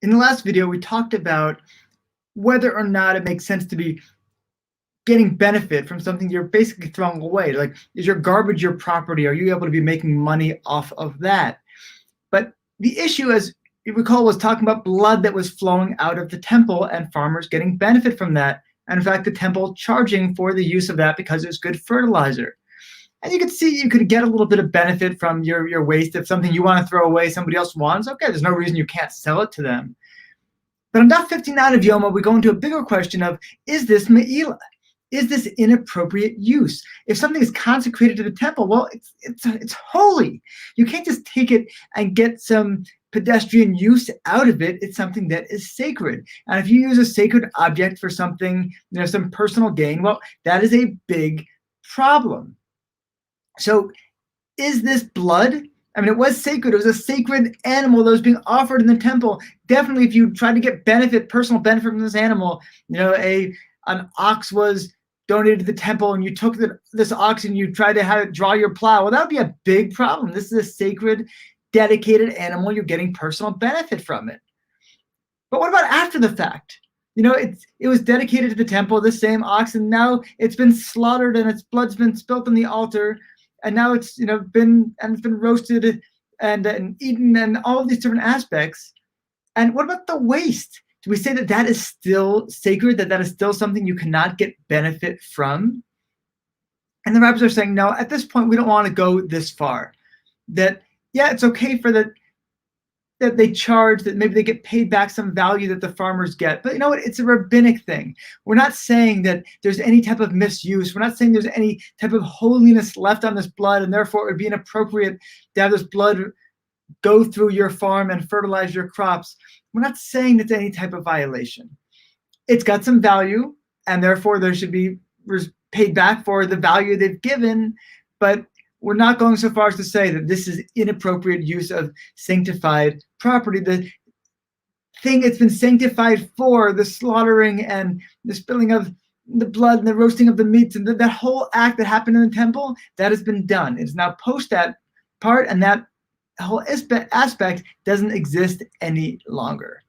In the last video, we talked about whether or not it makes sense to be getting benefit from something you're basically throwing away. Like, is your garbage your property? Are you able to be making money off of that? But the issue, as you recall, was talking about blood that was flowing out of the temple and farmers getting benefit from that. And in fact, the temple charging for the use of that because it's good fertilizer. And you could see you could get a little bit of benefit from your waste. If something you want to throw away, somebody else wants, okay, there's no reason you can't sell it to them. But on Daf 59 of Yoma, we go into a bigger question of, is this me'ila? Is this inappropriate use? If something is consecrated to the temple, well, it's holy. You can't just take it and get some pedestrian use out of it. It's something that is sacred. And if you use a sacred object for something, some personal gain, well, that is a big problem. So is this blood? I mean, it was sacred. It was a sacred animal that was being offered in the temple. Definitely, if you tried to get personal benefit from this animal, an ox was donated to the temple and you took this ox and you tried to have it draw your plow, well, that would be a big problem. This is a sacred, dedicated animal. You're getting personal benefit from it. But what about after the fact? It was dedicated to the temple, the same ox, and now it's been slaughtered and its blood's been spilt on the altar, and now it's been roasted and eaten and all of these different aspects. And what about the waste? Do we say that that is still sacred, that is still something you cannot get benefit from? And the rabbis are saying, no, at this point, we don't want to go this far. That, yeah, it's okay that they charge, that maybe they get paid back some value that the farmers get. But you know what? It's a rabbinic thing. We're not saying that there's any type of misuse. We're not saying there's any type of holiness left on this blood, and therefore it would be inappropriate to have this blood go through your farm and fertilize your crops. We're not saying it's any type of violation. It's got some value, and therefore there should be paid back for the value they've given, but we're not going so far as to say that this is inappropriate use of sanctified property. The thing it's been sanctified for, the slaughtering and the spilling of the blood and the roasting of the meats, and that whole act that happened in the temple, that has been done. It's now post that part, and that whole aspect doesn't exist any longer.